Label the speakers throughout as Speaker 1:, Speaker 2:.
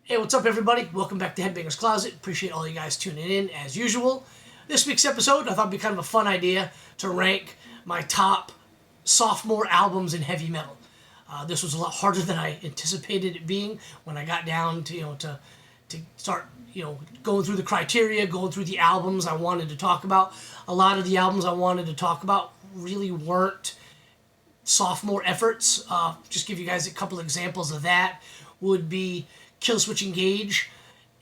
Speaker 1: Hey, what's up, everybody? Welcome back to Headbanger's Closet. Appreciate all you guys tuning in, as usual. This week's episode, I thought would be kind of a fun idea to rank my top sophomore albums in heavy metal. This was a lot harder than I anticipated it being when I got down to to start going through the criteria, going through the albums I wanted to talk about. A lot of the albums I wanted to talk about really weren't sophomore efforts. Just give you guys a couple examples of that would be Killswitch Engage,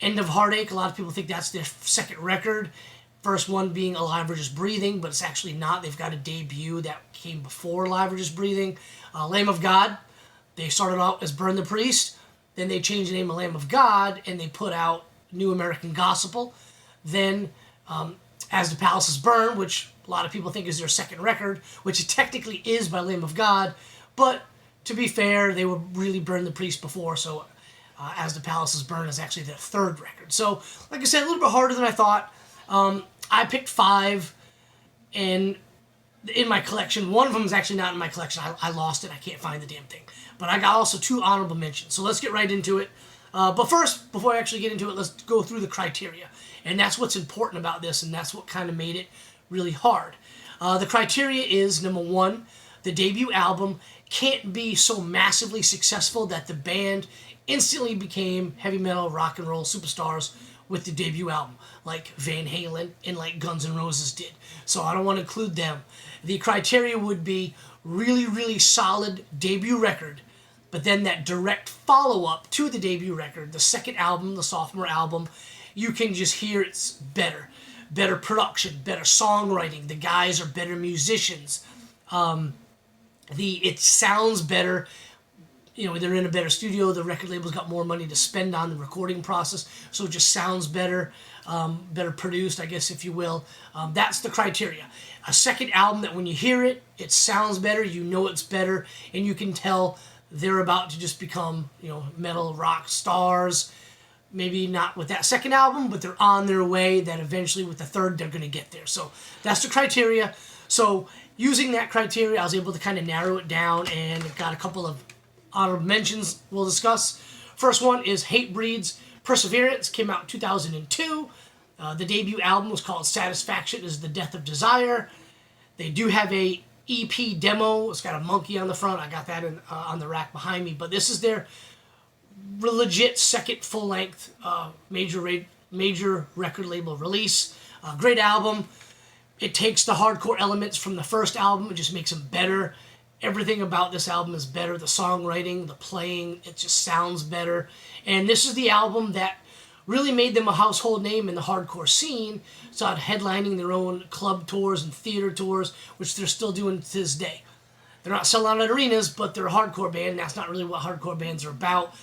Speaker 1: End of Heartache. A lot of people think that's their second record. First one being Alive or Just Breathing, but it's actually not. They've got a debut that came before Alive or Just Breathing. Lamb of God. They started out as Burn the Priest. Then they changed the name of Lamb of God, and they put out New American Gospel. Then As the Palaces Burn, which a lot of people think is their second record, which it technically is by Lamb of God. But to be fair, they were really Burn the Priest before, so As the Palaces Burn is actually their third record. So, like I said, a little bit harder than I thought. I picked 5 in my collection. One of them is actually not in my collection. I lost it. I can't find the damn thing. But I got also 2 honorable mentions. So let's get right into it. But first, before I actually get into it, let's go through the criteria. And that's what's important about this, and that's what kind of made it really hard. The criteria is, number 1, the debut album can't be so massively successful that the band instantly became heavy metal rock and roll superstars with the debut album, like Van Halen and like Guns N' Roses did. So I don't want to include them. The criteria would be really, really solid debut record, but then that direct follow-up to the debut record, the second album, the sophomore album, you can just hear it's better. Better production, better songwriting. The guys are better musicians. It sounds better. They're in a better studio. The record label's got more money to spend on the recording process, so it just sounds better, better produced, I guess, if you will. That's the criteria. A second album that when you hear it, it sounds better, you know it's better, and you can tell they're about to just become, metal rock stars. Maybe not with that second album, but they're on their way that eventually with the third, they're going to get there. So that's the criteria. So using that criteria, I was able to kind of narrow it down and got a couple of honorable mentions we'll discuss. First one is Hatebreed's Perseverance, came out in 2002. The debut album was called Satisfaction is the Death of Desire. They do have a EP demo. It's got a monkey on the front. I got that on the rack behind me. But this is their legit second full-length major record label release. Great album. It takes the hardcore elements from the first album. It just makes them better. Everything about this album is better. The songwriting, the playing, it just sounds better. And this is the album that really made them a household name in the hardcore scene. Started headlining their own club tours and theater tours, which they're still doing to this day. They're not selling out at arenas, but they're a hardcore band, and that's not really what hardcore bands are about.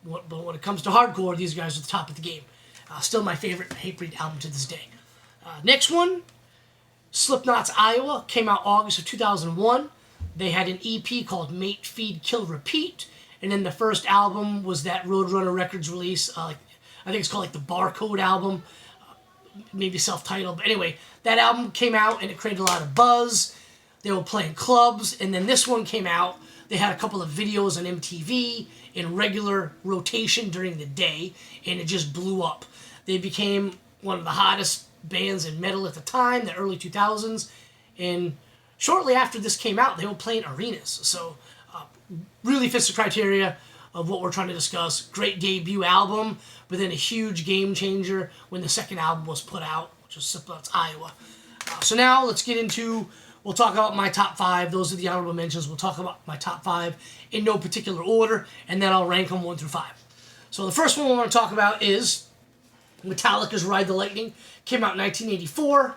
Speaker 1: But when it comes to hardcore, these guys are the top of the game. Still my favorite Hatebreed album to this day. Next one, Slipknot's Iowa, came out August of 2001. They had an EP called Mate, Feed, Kill, Repeat. And then the first album was that Roadrunner Records release. I think it's called the Barcode album. Maybe self-titled. But anyway, that album came out and it created a lot of buzz. They were playing clubs. And then this one came out. They had a couple of videos on MTV in regular rotation during the day. And it just blew up. They became one of the hottest bands in metal at the time, the early 2000s. And shortly after this came out, they were playing arenas. So really fits the criteria of what we're trying to discuss. Great debut album, but then a huge game changer when the second album was put out, which was Slipknot's Iowa. So now let's get into, we'll talk about my top 5. Those are the honorable mentions. We'll talk about my top 5 in no particular order, and then I'll rank them 1 through 5. So the first one we want to talk about is Metallica's Ride the Lightning. Came out in 1984.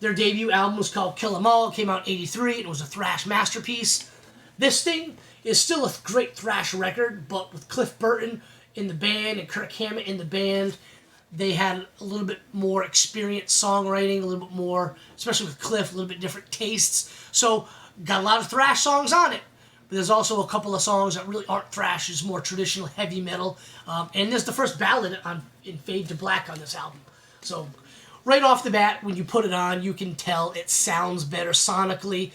Speaker 1: Their debut album was called Kill 'Em All. It came out in 83. It was a thrash masterpiece. This thing is still a great thrash record, but with Cliff Burton in the band and Kirk Hammett in the band, they had a little bit more experienced songwriting, a little bit more, especially with Cliff, a little bit different tastes. So, got a lot of thrash songs on it. But there's also a couple of songs that really aren't thrash, it's more traditional heavy metal. And there's the first ballad in Fade to Black on this album. So, right off the bat, when you put it on, you can tell it sounds better sonically.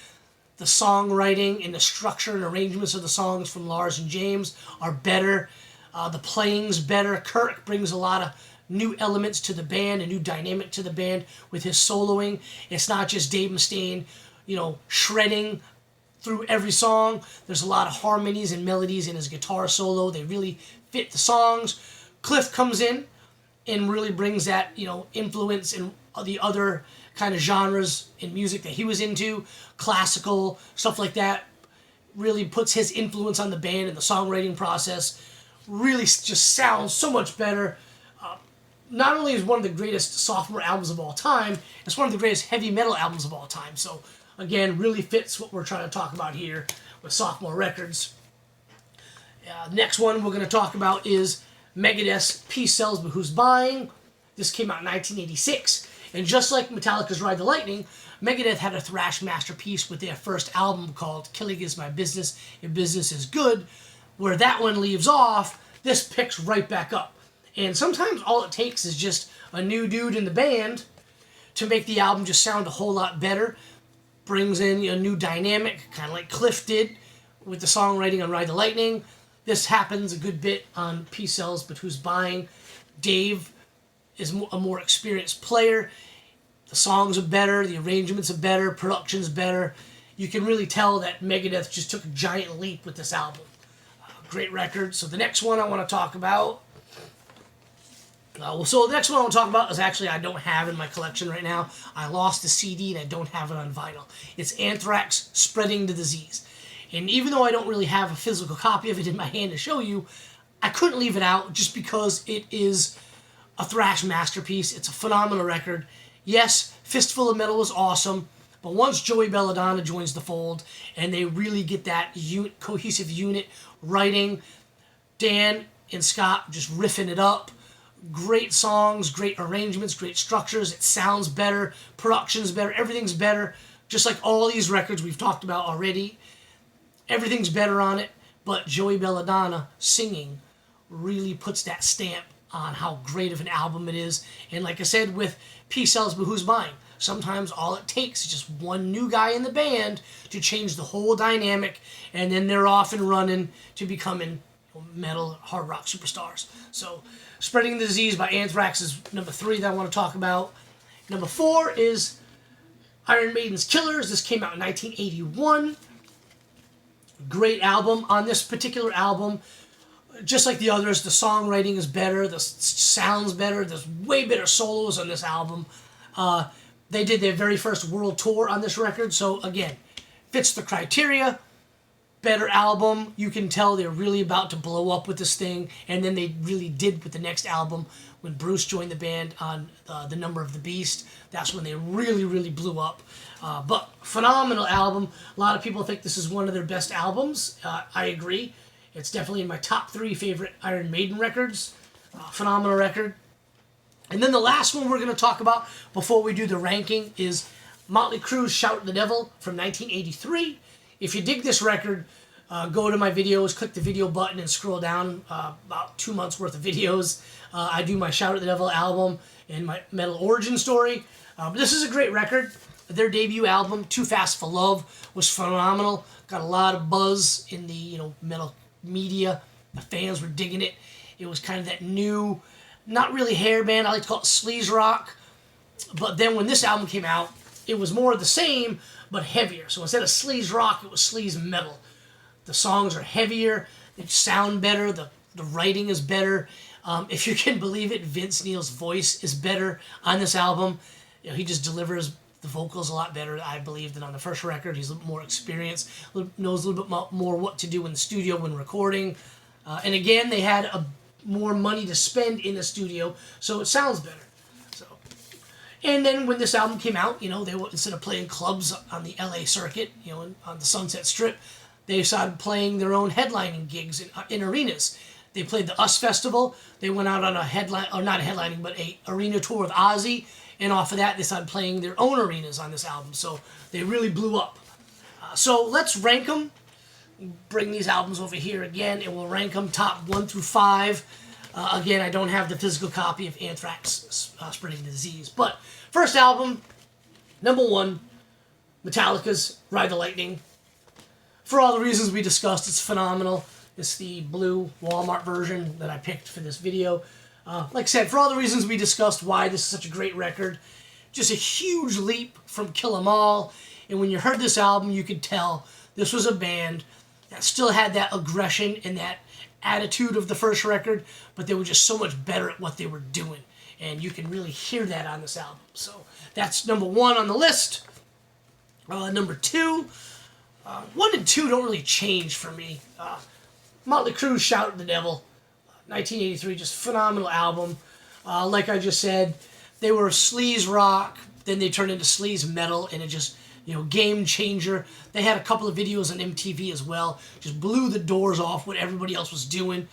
Speaker 1: The songwriting and the structure and arrangements of the songs from Lars and James are better. The playing's better. Kirk brings a lot of new elements to the band, a new dynamic to the band with his soloing. It's not just Dave Mustaine, shredding through every song. There's a lot of harmonies and melodies in his guitar solo. They really fit the songs. Cliff comes in and really brings that, influence in the other kind of genres in music that he was into, classical, stuff like that. Really puts his influence on the band and the songwriting process. Really just sounds so much better. Not only is one of the greatest sophomore albums of all time, it's one of the greatest heavy metal albums of all time. So, again, really fits what we're trying to talk about here with Sophomore Records. Next one we're going to talk about is Megadeth's Peace Sells But Who's Buying. This came out in 1986. And just like Metallica's Ride the Lightning, Megadeth had a thrash masterpiece with their first album called Killing Is My Business and Business Is Good. Where that one leaves off, this picks right back up. And sometimes all it takes is just a new dude in the band to make the album just sound a whole lot better. Brings in a new dynamic, kind of like Cliff did with the songwriting on Ride the Lightning. This happens a good bit on Peace Sells But Who's Buying. Dave is a more experienced player. The songs are better, the arrangements are better, production's better. You can really tell that Megadeth just took a giant leap with this album. Great record. So the next one I want to talk about... so the next one I want to talk about is actually I don't have in my collection right now. I lost the CD and I don't have it on vinyl. It's Anthrax, Spreading the Disease. And even though I don't really have a physical copy of it in my hand to show you, I couldn't leave it out just because it is a thrash masterpiece. It's a phenomenal record. Yes, Fistful of Metal was awesome, but once Joey Belladonna joins the fold and they really get that cohesive unit writing, Dan and Scott just riffing it up, great songs, great arrangements, great structures, it sounds better, production's better, everything's better, just like all these records we've talked about already. Everything's better on it, but Joey Belladonna singing really puts that stamp on how great of an album it is. And like I said, with Peace Sells But Who's Buying, sometimes all it takes is just one new guy in the band to change the whole dynamic, and then they're off and running to becoming metal, hard rock superstars. So, Spreading the Disease by Anthrax is number 3 that I want to talk about. Number 4 is Iron Maiden's Killers. This came out in 1981. Great album. On this particular album, just like the others, the songwriting is better, the sounds better, there's way better solos on this album. They did their very first world tour on this record, so again, fits the criteria. Better album. You can tell they're really about to blow up with this thing, and then they really did with the next album when Bruce joined the band on The Number of the Beast. That's when they really, really blew up. But phenomenal album. A lot of people think this is one of their best albums. I agree. It's definitely in my top 3 favorite Iron Maiden records. Phenomenal record. And then the last one we're going to talk about before we do the ranking is Motley Crue's Shout at the Devil from 1983. If you dig this record, go to my videos, click the video button, and scroll down about 2 months worth of videos. I do my Shout at the Devil album and my metal origin story. But this is a great record. Their debut album, Too Fast for Love, was phenomenal. Got a lot of buzz in the metal media. The fans were digging it. It was kind of that new, not really hair band, I like to call it sleaze rock. But then when this album came out, it was more of the same, but heavier. So instead of sleaze rock, it was sleaze metal. The songs are heavier, they sound better, the writing is better. If you can believe it, Vince Neil's voice is better on this album. He just delivers the vocals a lot better, I believe, than on the first record. He's a little more experienced, knows a little bit more what to do in the studio when recording. And again, they had more money to spend in the studio, so it sounds better. And then when this album came out, they were, instead of playing clubs on the LA circuit, on the Sunset Strip, they started playing their own headlining gigs in arenas. They played the US Festival. They went out on a arena tour with Ozzy. And off of that, they started playing their own arenas on this album. So they really blew up. So let's rank them. Bring these albums over here again, and we'll rank them top 1 through 5. Again, I don't have the physical copy of Anthrax Spreading the Disease. But first album, number 1, Metallica's Ride the Lightning. For all the reasons we discussed, it's phenomenal. This is the blue Walmart version that I picked for this video. Like I said, for all the reasons we discussed why this is such a great record, just a huge leap from Kill 'Em All. And when you heard this album, you could tell this was a band that still had that aggression and that attitude of the first record, but they were just so much better at what they were doing. And you can really hear that on this album. So that's number 1 on the list. Number 2, 1 and 2 don't really change for me. Motley Crue, Shout at the Devil, 1983, just phenomenal album. Like I just said, they were sleaze rock, then they turned into sleaze metal, and it just, game changer. They had a couple of videos on MTV as well, just blew the doors off what everybody else was doing.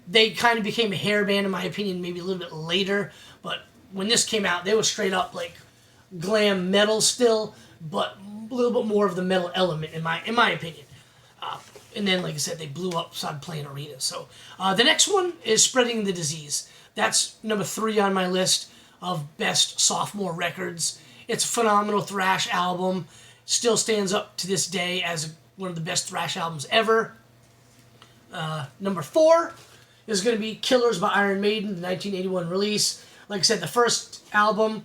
Speaker 1: They kind of became a hair band, in my opinion, maybe a little bit later, but when this came out, they were straight up like glam metal still, but a little bit more of the metal element, in my opinion. And then, like I said, they blew up, started playing arenas. So the next one is Spreading the Disease. That's number 3 on my list of best sophomore records. It's a phenomenal thrash album. Still stands up to this day as one of the best thrash albums ever. Number 4 is going to be Killers by Iron Maiden, the 1981 release. Like I said, the first album,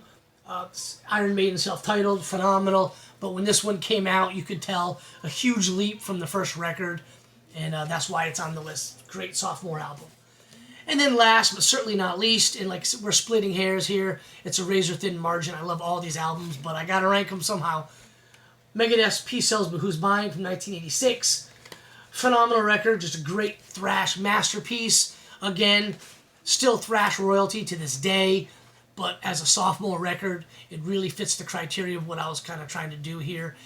Speaker 1: Iron Maiden self-titled, phenomenal. But when this one came out, you could tell a huge leap from the first record, and that's why it's on the list. Great sophomore album. And then last, but certainly not least, and like we're splitting hairs here, it's a razor-thin margin. I love all these albums, but I gotta rank them somehow. Megadeth's Peace Sells But Who's Buying from 1986. Phenomenal record, just a great thrash masterpiece. Again, still thrash royalty to this day. But as a sophomore record, it really fits the criteria of what I was kind of trying to do here.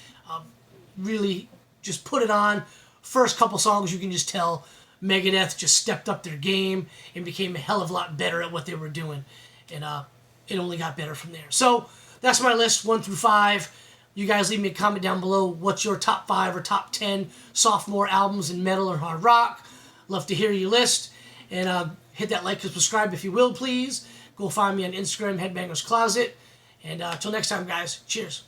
Speaker 1: Really just put it on. First couple songs, you can just tell Megadeth just stepped up their game and became a hell of a lot better at what they were doing. And it only got better from there. So that's my list, 1 through 5. You guys leave me a comment down below. What's your top 5 or top 10 sophomore albums in metal or hard rock? Love to hear your list. And hit that like and subscribe if you will, please. Go find me on Instagram, Headbangers Closet. And until next time, guys, cheers.